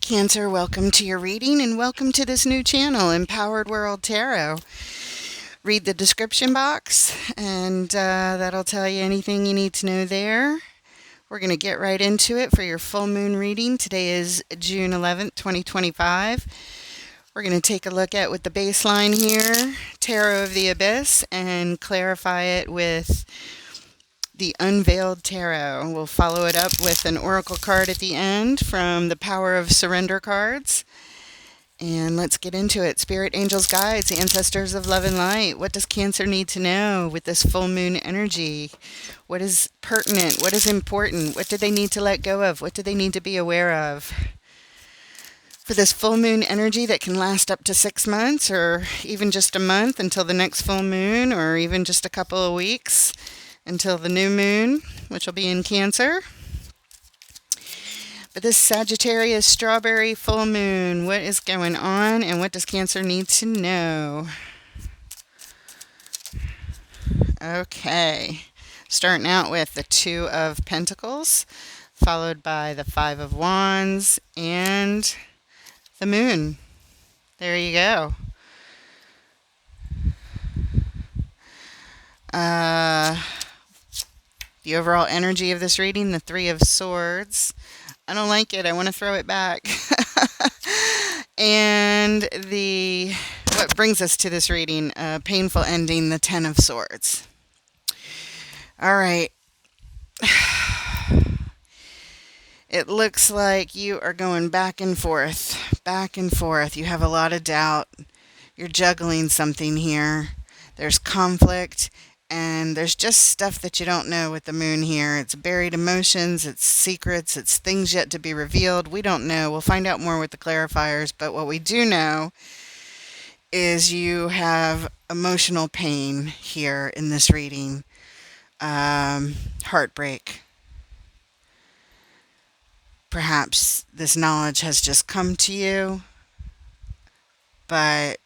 Cancer, welcome to your reading and welcome to this new channel, Empowered World Tarot. Read the description box and that'll tell you anything you need to know there. We're going to get right into it for your full moon reading. Today is June 11th, 2025. We're going to take a look at with the baseline here, Tarot of the Abyss, and clarify it with the Unveiled Tarot. We'll follow it up with an oracle card at the end from the Power of Surrender cards. And let's get into it. Spirit, angels, guides, ancestors of love and light. What does Cancer need to know with this full moon energy? What is pertinent? What is important? What do they need to let go of? What do they need to be aware of? For this full moon energy that can last up to 6 months or even just a month until the next full moon, or even just a couple of weeks until the new moon, which will be in Cancer. But this Sagittarius strawberry full moon, what is going on and what does Cancer need to know? Okay, starting out with the Two of Pentacles, followed by the Five of Wands and the Moon. There you go. The overall energy of this reading, the Three of Swords. I don't like it. I want to throw it back. And what brings us to this reading, a painful ending, the Ten of Swords. All right. It looks like you are going back and forth, back and forth. You have a lot of doubt. You're juggling something here. There's conflict. And there's just stuff that you don't know with the moon here. It's buried emotions, it's secrets, it's things yet to be revealed. We don't know. We'll find out more with the clarifiers. But what we do know is you have emotional pain here in this reading. Heartbreak. Perhaps this knowledge has just come to you, but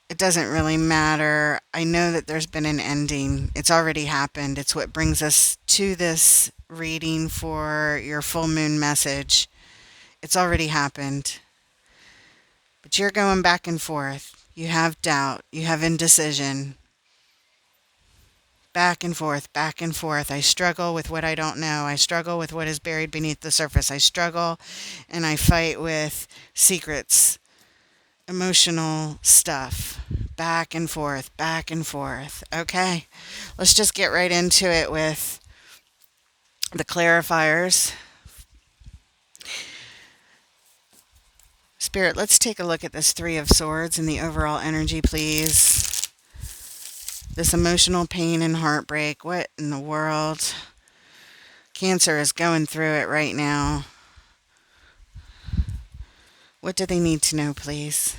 it doesn't really matter. I know that there's been an ending. It's already happened. It's what brings us to this reading for your full moon message. It's already happened. But you're going back and forth. You have doubt. You have indecision. Back and forth, back and forth. I struggle with what I don't know. I struggle with what is buried beneath the surface. I struggle and I fight with secrets. Emotional stuff, back and forth, back and forth. Okay, let's just get right into it with the clarifiers. Spirit, let's take a look at this Three of Swords and the overall energy, please. This emotional pain and heartbreak. What in the world? Cancer is going through it right now. What do they need to know, please?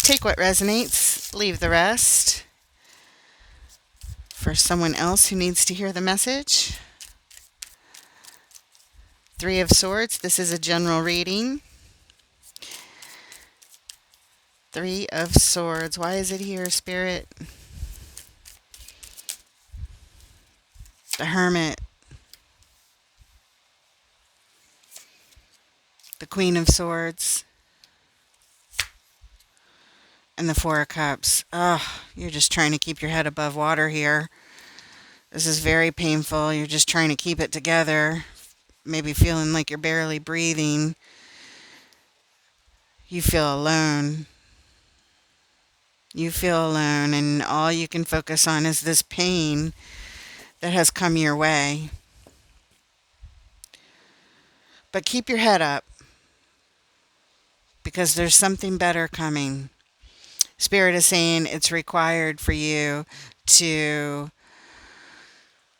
Take what resonates, leave the rest. For someone else who needs to hear the message. Three of Swords, this is a general reading. Three of Swords, why is it here, Spirit? The Hermit. The Queen of Swords. And the Four of Cups. Oh, you're just trying to keep your head above water here. This is very painful. You're just trying to keep it together. Maybe feeling like you're barely breathing. You feel alone. You feel alone, and all you can focus on is this pain that has come your way. But keep your head up, because there's something better coming. Spirit is saying it's required for you to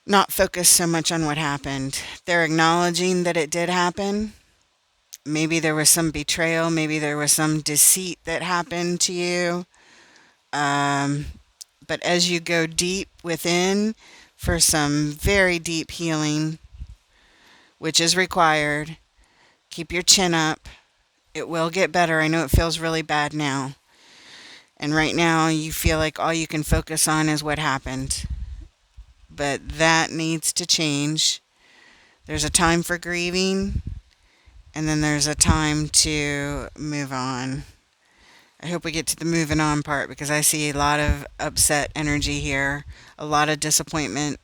not focus so much on what happened. They're acknowledging that it did happen. Maybe there was some betrayal. Maybe there was some deceit that happened to you. But as you go deep within for some very deep healing, which is required, keep your chin up. It will get better. I know it feels really bad now. And right now you feel like all you can focus on is what happened. but that needs to change. There's a time for grieving, and then there's a time to move on. I hope we get to the moving on part because I see a lot of upset energy here, a lot of disappointment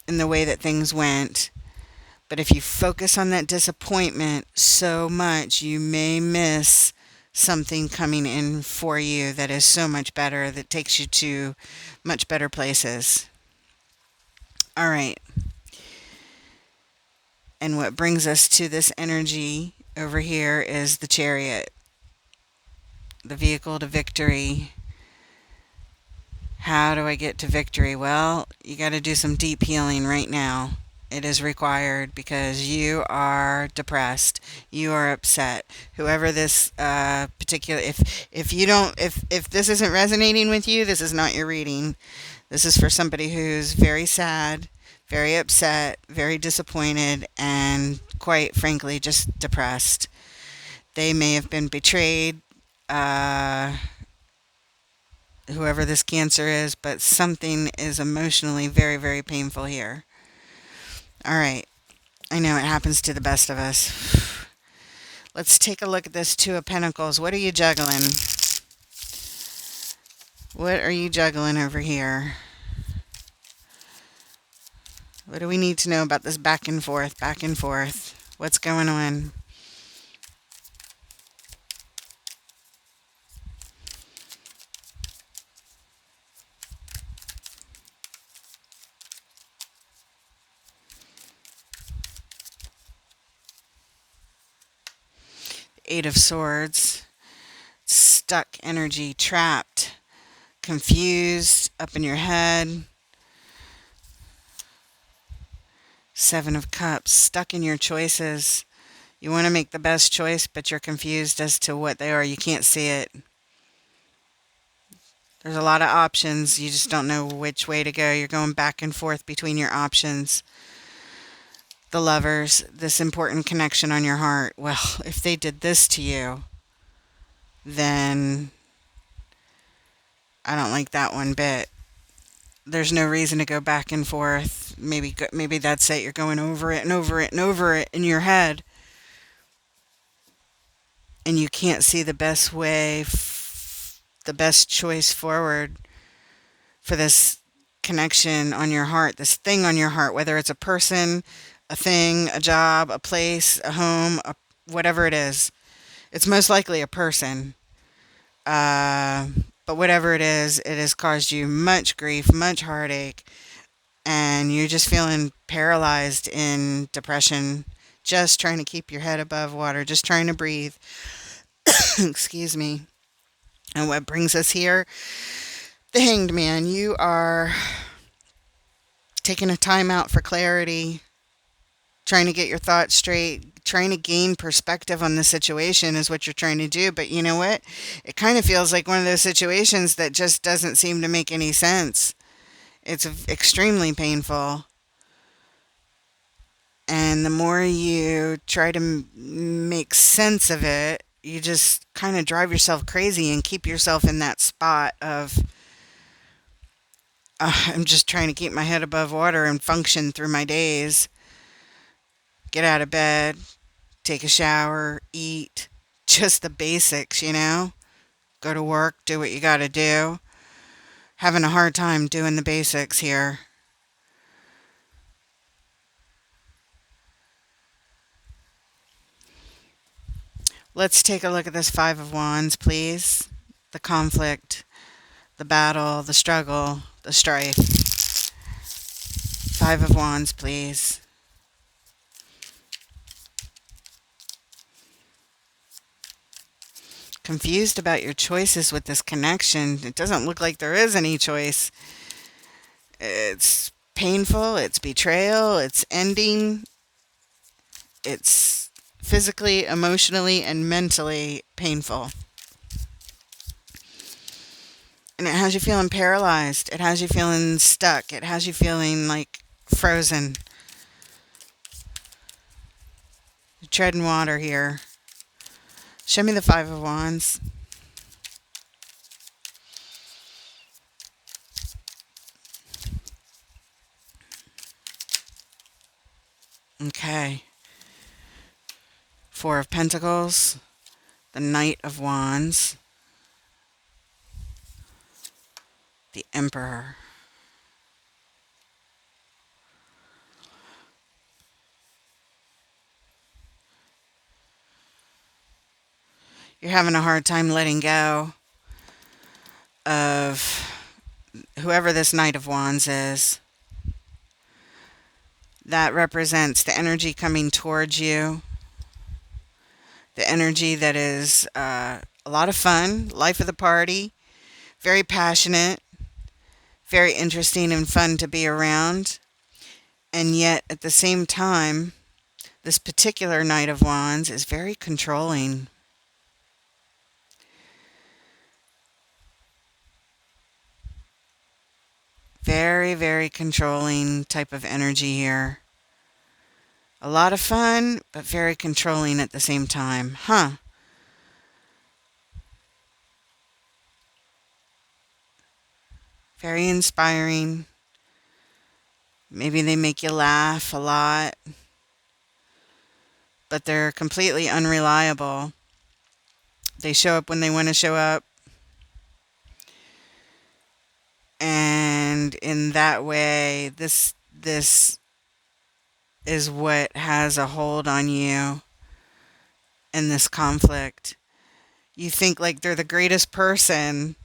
in the way that things went. But if you focus on that disappointment so much, you may miss something coming in for you that is so much better, that takes you to much better places. All right. And what brings us to this energy over here is the Chariot, the vehicle to victory. How do I get to victory? Well, you got to do some deep healing right now. It is required because you are depressed. You are upset. Whoever this particular, if you don't, if this isn't resonating with you, this is not your reading. This is for somebody who's very sad, very upset, very disappointed, and quite frankly, just depressed. They may have been betrayed, whoever this Cancer is, but something is emotionally very, very painful here. All right. I know it happens to the best of us. Let's take a look at this Two of Pentacles. What are you juggling? What are you juggling over here? What do we need to know about this back and forth, back and forth? What's going on? Eight of Swords. Stuck energy, trapped, confused, up in your head. Seven of Cups, stuck in your choices. You want to make the best choice, but you're confused as to what they are. You can't see it. There's a lot of options. You just don't know which way to go. You're going back and forth between your options. The Lovers, this important connection on your heart. Well, if they did this to you, then I don't like that one bit. There's no reason to go back and forth. Maybe that's it. You're going over it and over it and over it in your head. And you can't see the best way, the best choice forward for this connection on your heart, this thing on your heart, whether it's a person, a thing, a job, a place, a home, whatever it is. It's most likely a person. But whatever it has caused you much grief, much heartache, and you're just feeling paralyzed in depression, just trying to keep your head above water, just trying to breathe. Excuse me. And what brings us here? The Hanged Man. You are taking a time out for clarity, trying to get your thoughts straight, trying to gain perspective on the situation is what you're trying to do. But you know what? It kind of feels like one of those situations that just doesn't seem to make any sense. It's extremely painful. And the more you try to make sense of it, you just kind of drive yourself crazy and keep yourself in that spot of, I'm just trying to keep my head above water and function through my days. Get out of bed, take a shower, eat, just the basics, you know? Go to work, do what you got to do. Having a hard time doing the basics here. Let's take a look at this Five of Wands, please. The conflict, the battle, the struggle, the strife. Five of Wands, please. Confused about your choices with this connection. It doesn't look like there is any choice. It's painful, it's betrayal, it's ending. It's physically, emotionally, and mentally painful. And it has you feeling paralyzed. It has you feeling stuck. It has you feeling like frozen. You're treading water here. Show me the Five of Wands. Okay. Four of Pentacles, the Knight of Wands, the Emperor. You're having a hard time letting go of whoever this Knight of Wands is. That represents the energy coming towards you, the energy that is a lot of fun, life of the party, very passionate, very interesting and fun to be around. And yet, at the same time, this particular Knight of Wands is very controlling. Very, very controlling type of energy here. A lot of fun, but very controlling at the same time. Huh. Very inspiring. Maybe they make you laugh a lot, but they're completely unreliable. They show up when they want to show up. And in that way, this is what has a hold on you in this conflict. You think like they're the greatest person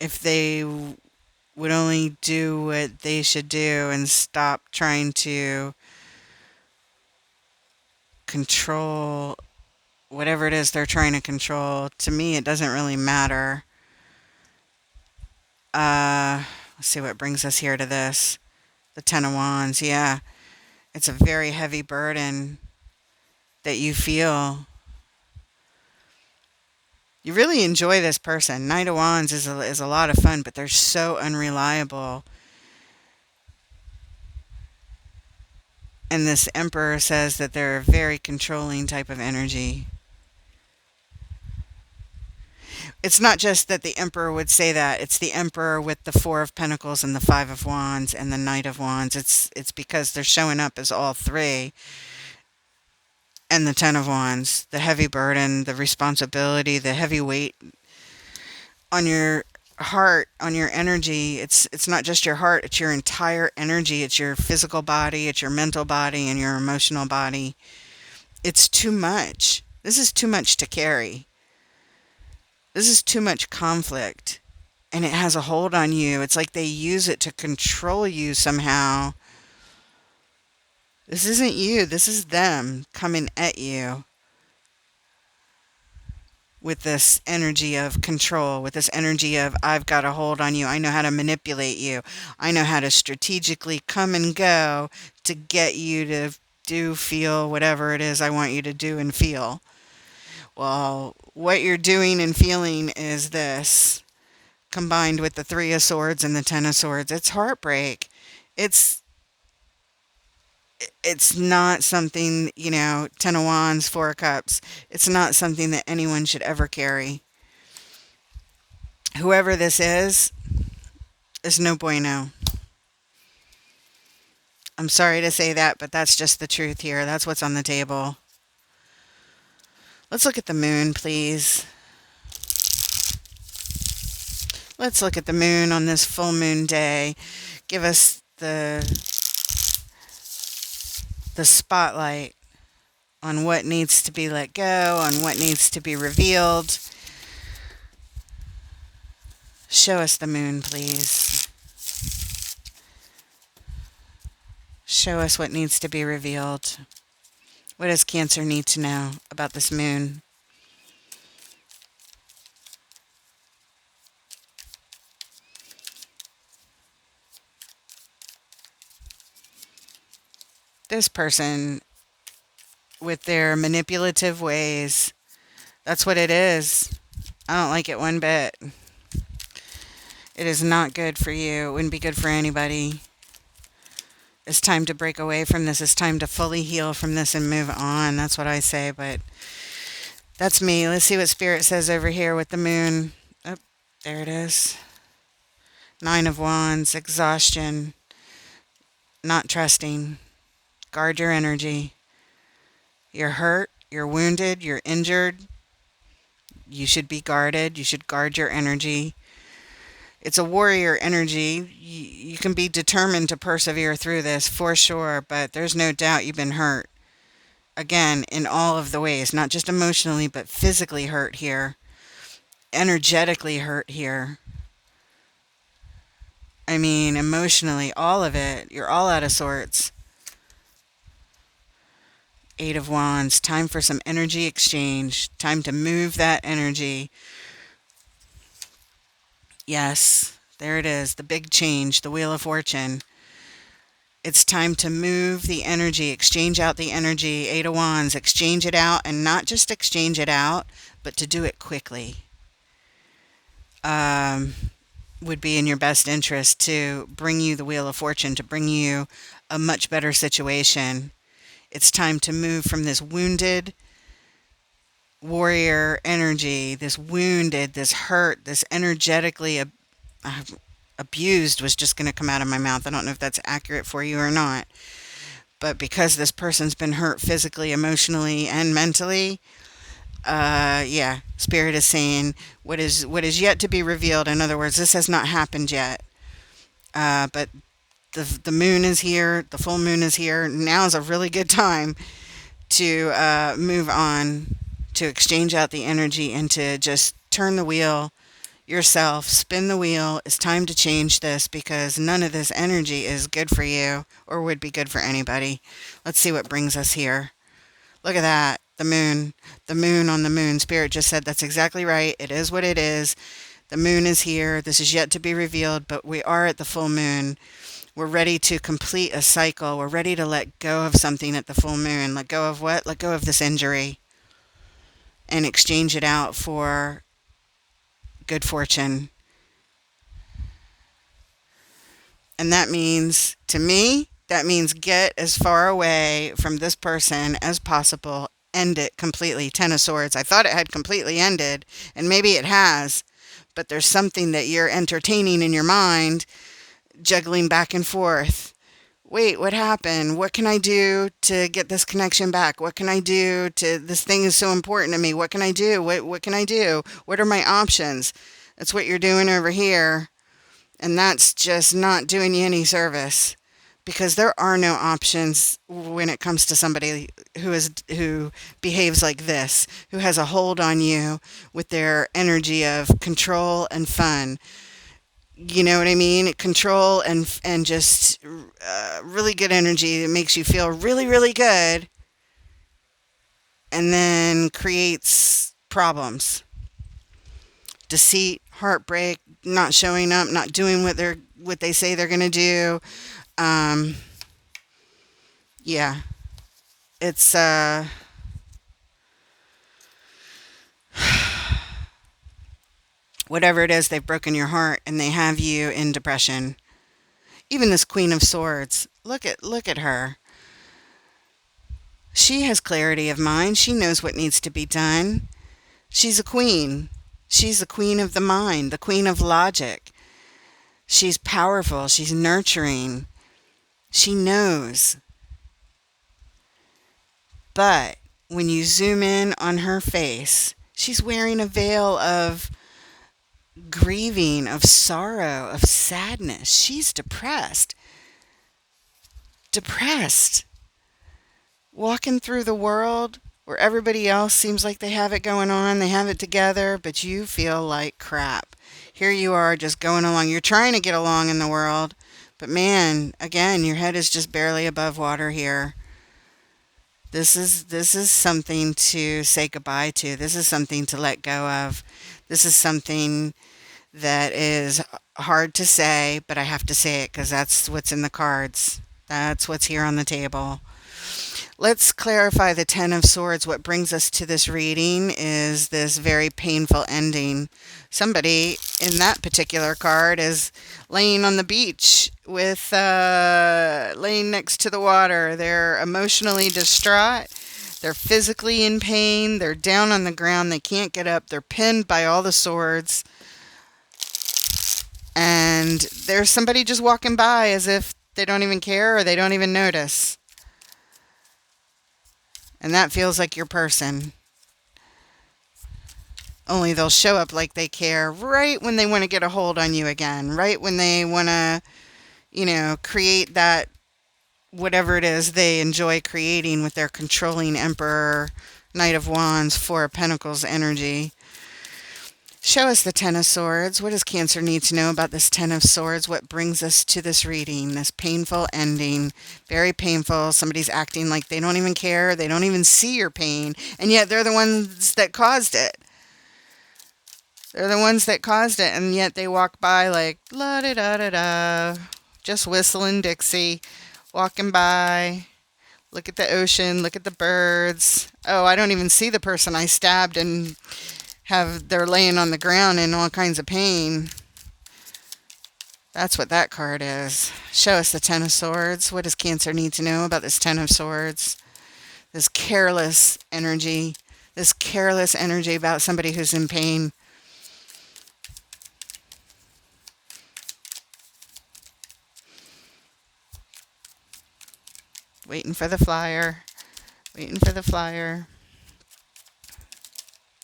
if they would only do what they should do and stop trying to control whatever it is they're trying to control. To me, it doesn't really matter. Let's see what brings us here to this. The Ten of Wands, yeah. It's a very heavy burden that you feel. You really enjoy this person. Knight of Wands is a lot of fun, but they're so unreliable. And this Emperor says that they're a very controlling type of energy. It's not just that the Emperor would say that. It's the Emperor with the Four of Pentacles and the Five of Wands and the Knight of Wands. It's because they're showing up as all three. And the Ten of Wands. The heavy burden, the responsibility, the heavy weight on your heart, on your energy. It's not just your heart, it's your entire energy. It's your physical body, it's your mental body, and your emotional body. It's too much. This is too much to carry. This is too much conflict. And it has a hold on you. It's like they use it to control you somehow. This isn't you. This is them coming at you with this energy of control, with this energy of, I've got a hold on you. I know how to manipulate you. I know how to strategically come and go to get you to do, feel whatever it is I want you to do and feel. Well, what you're doing and feeling is this, combined with the Three of Swords and the Ten of Swords. It's heartbreak. It's not something, Ten of Wands, Four of Cups. It's not something that anyone should ever carry. Whoever this is no bueno. I'm sorry to say that, but that's just the truth here. That's what's on the table. Let's look at the moon, please. Let's look at the moon on this full moon day. Give us the spotlight on what needs to be let go, on what needs to be revealed. Show us the moon, please. Show us what needs to be revealed. What does Cancer need to know about this moon? This person with their manipulative ways, that's what it is. I don't like it one bit. It is not good for you. It wouldn't be good for anybody. It's time to break away from this. It's time to fully heal from this and move on. That's what I say, but that's me. Let's see what Spirit says over here with the moon. Oh, there it is. Nine of Wands, exhaustion, not trusting, Guard your energy. You're hurt, you're wounded, you're injured. You should be guarded. You should guard your energy. It's a warrior energy. You can be determined to persevere through this for sure, but there's no doubt you've been hurt. Again, in all of the ways, not just emotionally, but physically hurt here, energetically hurt here. I mean, emotionally, all of it. You're all out of sorts. Eight of Wands. Time for some energy exchange. Time to move that energy. Yes, there it is. The big change. The Wheel of Fortune. It's time to move the energy. Exchange out the energy. Eight of Wands. Exchange it out. And not just exchange it out, but to do it quickly. Would be in your best interest to bring you the Wheel of Fortune, to bring you a much better situation. It's time to move from this wounded warrior energy, this wounded, this hurt, this energetically abused was just going to come out of my mouth. I don't know if that's accurate for you or not. But because this person's been hurt physically, emotionally, and mentally, yeah, Spirit is saying what is yet to be revealed. In other words, this has not happened yet. But the moon is here. The full moon is here. Now is a really good time to move on, to exchange out the energy, and to just turn the wheel yourself. Spin the wheel. It's time to change this because none of this energy is good for you or would be good for anybody. Let's see what brings us here. Look at that. The moon on the moon. Spirit just said that's exactly right. It is what it is. The moon is here. This is yet to be revealed, but we are at the full moon. We're ready to complete a cycle. We're ready to let go of something at the full moon. Let go of what? Let go of this injury and exchange it out for good fortune. And that means, to me, that means get as far away from this person as possible. End it completely. Ten of Swords. I thought it had completely ended, and maybe it has, but there's something that you're entertaining in your mind, juggling back and forth. Wait, what happened? What can I do to get this connection back? What can I do to, this thing is so important to me. What can I do? What can I do? What are my options? That's what you're doing over here. And that's just not doing you any service, because there are no options when it comes to somebody who behaves like this, who has a hold on you with their energy of control and fun. You know what I mean? Control and just really good energy that makes you feel really, really good, and then creates problems. Deceit, heartbreak, not showing up, not doing what they say they're going to do. Yeah, it's whatever it is, they've broken your heart and they have you in depression. Even this Queen of Swords, look at her. She has clarity of mind. She knows what needs to be done. She's a queen. She's the queen of the mind, the queen of logic. She's powerful. She's nurturing. She knows. But when you zoom in on her face, she's wearing a veil of grieving, of sorrow, of sadness. She's depressed. Depressed. Walking through the world where everybody else seems like they have it going on, they have it together, but you feel like crap. Here you are just going along. You're trying to get along in the world, but man, again, your head is just barely above water here. This is something to say goodbye to. This is something to let go of. This is something that is hard to say, but I have to say it because that's what's in the cards. That's what's here on the table. Let's clarify the Ten of Swords. What brings us to this reading is this very painful ending. Somebody in that particular card is laying on the beach with laying next to the water. They're emotionally distraught. They're physically in pain. They're down on the ground. They can't get up. They're pinned by all the swords. And there's somebody just walking by as if they don't even care or they don't even notice. And that feels like your person. Only they'll show up like they care right when they want to get a hold on you again, right when they want to, create that whatever it is they enjoy creating with their controlling Emperor, Knight of Wands, Four of Pentacles energy. Show us the Ten of Swords. What does Cancer need to know about this Ten of Swords? What brings us to this reading, this painful ending? Very painful. Somebody's acting like they don't even care. They don't even see your pain. And yet they're the ones that caused it. They're the ones that caused it. And yet they walk by like, la-da-da-da-da. Just whistling Dixie. Walking by. Look at the ocean. Look at the birds. Oh, I don't even see the person I stabbed and they're laying on the ground in all kinds of pain. That's what that card is. Show us the Ten of Swords. What does Cancer need to know about this Ten of Swords? This careless energy. This careless energy about somebody who's in pain. Waiting for the flyer. Waiting for the flyer.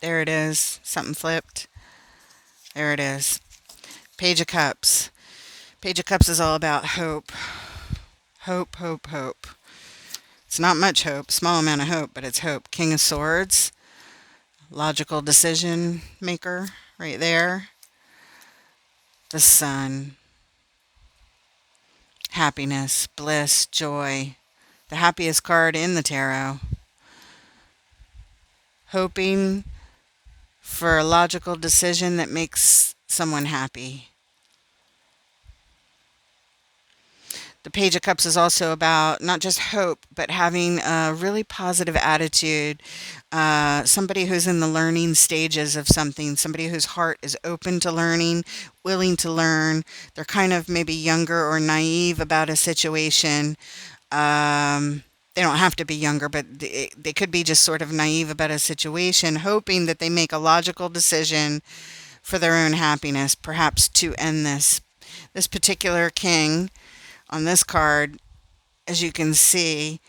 There it is. Something flipped. There it is. Page of Cups. Page of Cups is all about hope. Hope, hope, hope. It's not much hope. Small amount of hope, but it's hope. King of Swords. Logical decision maker right there. The Sun. Happiness, bliss, joy. The happiest card in the tarot. Hoping for a logical decision that makes someone happy. The Page of Cups is also about not just hope, but having a really positive attitude. Somebody who's in the learning stages of something. Somebody whose heart is open to learning, willing to learn. They're kind of maybe younger or naive about a situation. They don't have to be younger, but they could be just sort of naive about a situation, hoping that they make a logical decision for their own happiness, perhaps to end this. This particular king on this card, as you can see,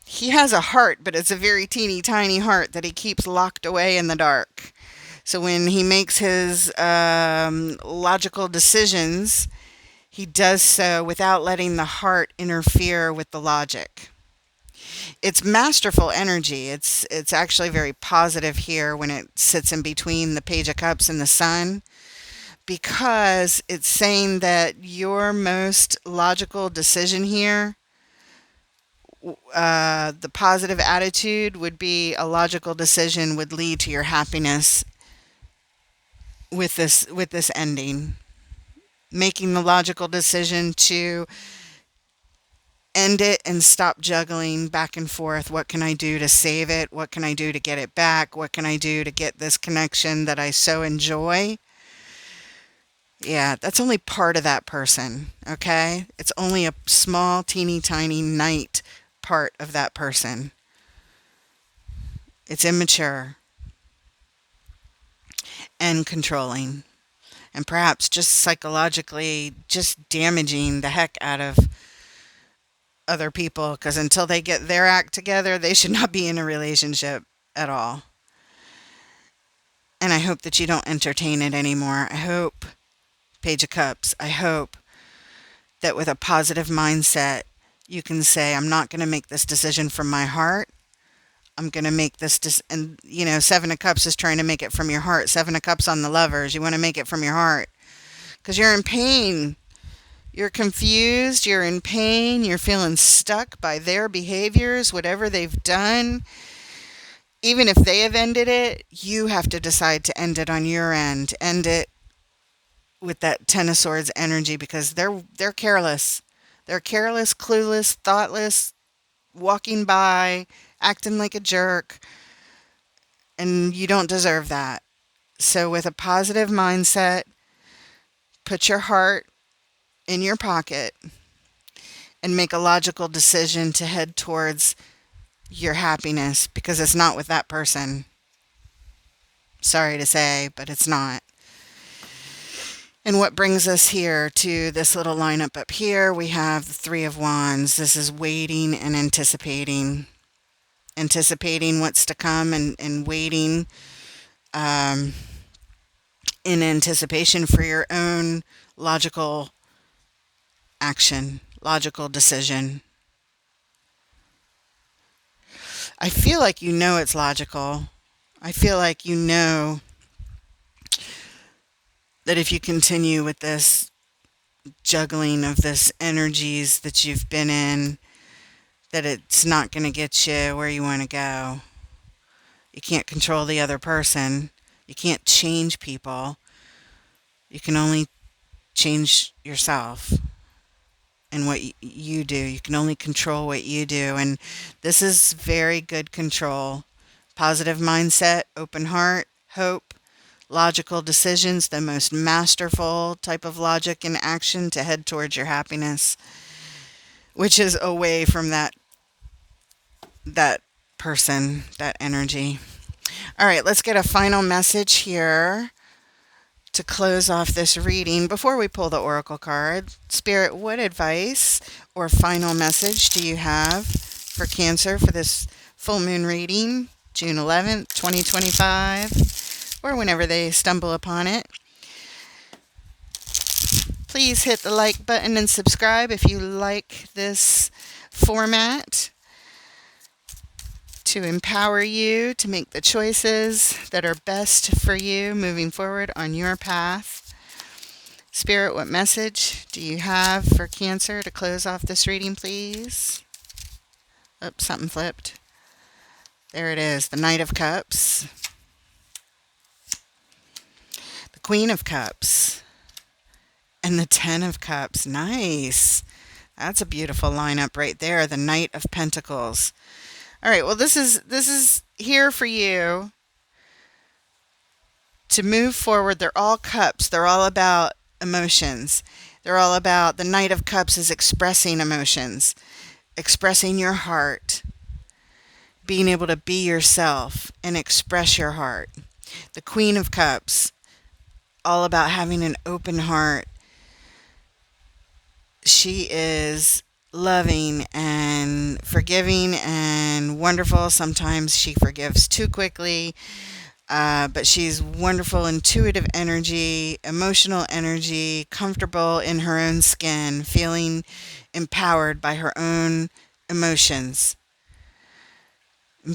he has a heart, but it's a very teeny tiny heart that he keeps locked away in the dark. So when he makes his logical decisions, he does so without letting the heart interfere with the logic. It's masterful energy. It's actually very positive here when it sits in between the Page of Cups and the Sun, because it's saying that your most logical decision here, the positive attitude would be a logical decision would lead to your happiness with this ending. Making the logical decision to end it and stop juggling back and forth. What can I do to save it? What can I do to get it back? What can I do to get this connection that I so enjoy? Yeah, that's only part of that person, okay? It's only a small, teeny, tiny knight part of that person. It's immature and controlling, and perhaps just psychologically just damaging the heck out of other people, because until they get their act together, they should not be in a relationship at all. And I hope that you don't entertain it anymore. I hope, Page of Cups, I hope that with a positive mindset, you can say, I'm not going to make this decision from my heart. I'm going to make this, and Seven of Cups is trying to make it from your heart. Seven of Cups on the Lovers. You want to make it from your heart because you're in pain. You're confused. You're in pain. You're feeling stuck by their behaviors, whatever they've done. Even if they have ended it, you have to decide to end it on your end. End it with that Ten of Swords energy, because they're careless. They're careless, clueless, thoughtless, walking by, acting like a jerk, and you don't deserve that. So with a positive mindset, put your heart in your pocket and make a logical decision to head towards your happiness, because it's not with that person. Sorry to say, but it's not. And what brings us here to this little lineup up here, we have the Three of Wands. This is waiting and anticipating. anticipating what's to come and waiting um, in anticipation for your own logical action, logical decision. I feel like you know it's logical. I feel like you know that if you continue with this juggling of this energies that you've been in, that it's not going to get you where you want to go. You can't control the other person. You can't change people. You can only change yourself and what you do. You can only control what you do. And this is very good control. Positive mindset, open heart, hope, logical decisions, the most masterful type of logic and action to head towards your happiness, which is away from that person, that energy. All right, let's get a final message here to close off this reading before we pull the oracle card. Spirit, what advice or final message do you have for Cancer for this full moon reading, June 11th, 2025, or whenever they stumble upon it? Please hit the like button and subscribe if you like this format to empower you to make the choices that are best for you moving forward on your path. Spirit, what message do you have for Cancer to close off this reading, please? Oops, something flipped. There it is, the Knight of Cups, the Queen of Cups, and the Ten of Cups. Nice. That's a beautiful lineup right there, the Knight of Pentacles. All right, well, this is here for you to move forward. They're all cups. They're all about emotions. They're all about, the Knight of Cups is expressing emotions, expressing your heart, being able to be yourself and express your heart. The Queen of Cups, all about having an open heart. She is loving and forgiving and wonderful. Sometimes she forgives too quickly, but she's wonderful, intuitive energy, emotional energy, comfortable in her own skin, feeling empowered by her own emotions,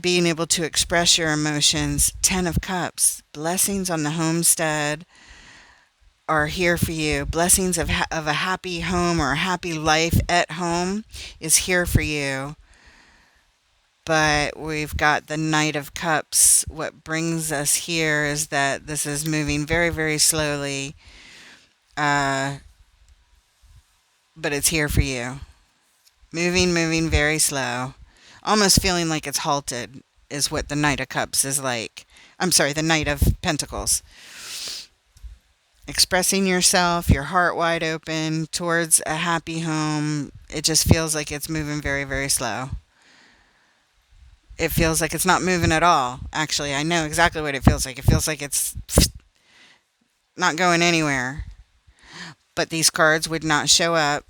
being able to express your emotions. Ten of Cups, blessings on the homestead are here for you. Blessings of a happy home or a happy life at home is here for you. But we've got the Knight of Cups. What brings us here is that this is moving very, very slowly. But it's here for you. Moving very slow. Almost feeling like it's halted is what the Knight of Cups is like. I'm sorry, the Knight of Pentacles. Expressing yourself, your heart wide open towards a happy home. It just feels like it's moving very, very slow. It feels like it's not moving at all. Actually, I know exactly what it feels like. It feels like it's not going anywhere. But these cards would not show up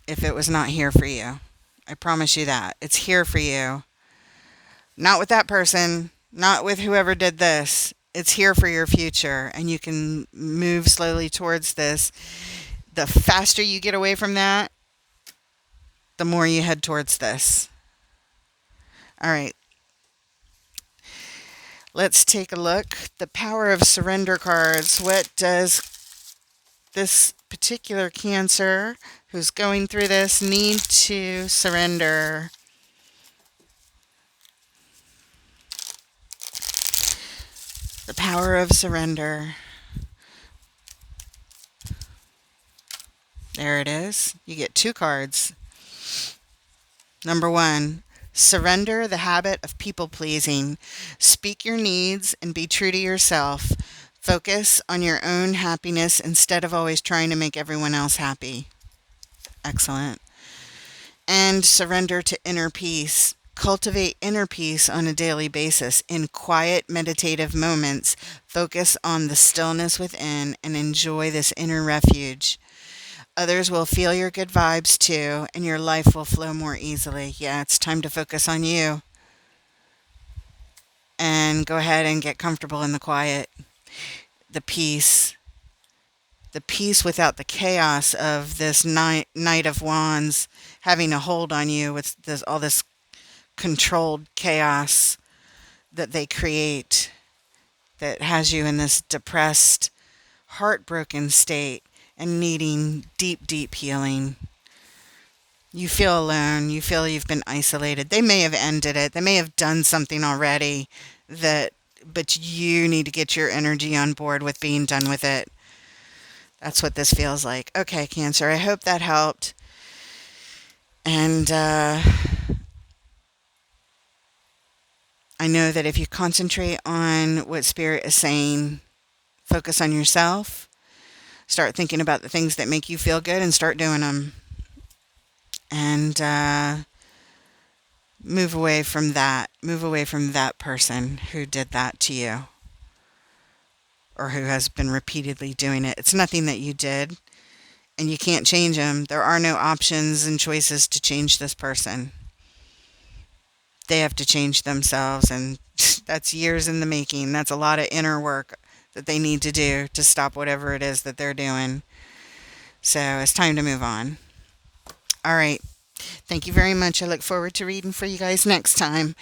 if it was not here for you. I promise you that. It's here for you. Not with that person, not with whoever did this. It's here for your future, and you can move slowly towards this. The faster you get away from that, the more you head towards this. All right. Let's take a look. The Power of Surrender cards. What does this particular Cancer who's going through this need to surrender? The Power of Surrender. There it is. You get two cards. Number one, surrender the habit of people pleasing. Speak your needs and be true to yourself. Focus on your own happiness instead of always trying to make everyone else happy. Excellent. And surrender to inner peace. Cultivate inner peace on a daily basis. In quiet, meditative moments, focus on the stillness within and enjoy this inner refuge. Others will feel your good vibes too, and your life will flow more easily. Yeah, it's time to focus on you. and go ahead and get comfortable in the quiet, the peace, the peace without the chaos of this Knight of Wands having a hold on you with all this controlled chaos that they create that has you in this depressed, heartbroken state and needing deep, deep healing. You feel alone. You feel you've been isolated. They may have ended it. They may have done something already but you need to get your energy on board with being done with it. That's what this feels like. Okay, Cancer, I hope that helped. And I know that if you concentrate on what Spirit is saying, focus on yourself, start thinking about the things that make you feel good and start doing them. And move away from that. Move away from that person who did that to you or who has been repeatedly doing it. It's nothing that you did, and you can't change them. There are no options and choices to change this person. They have to change themselves, and that's years in the making. That's a lot of inner work that they need to do to stop whatever it is that they're doing. So it's time to move on. All right. Thank you very much. I look forward to reading for you guys next time.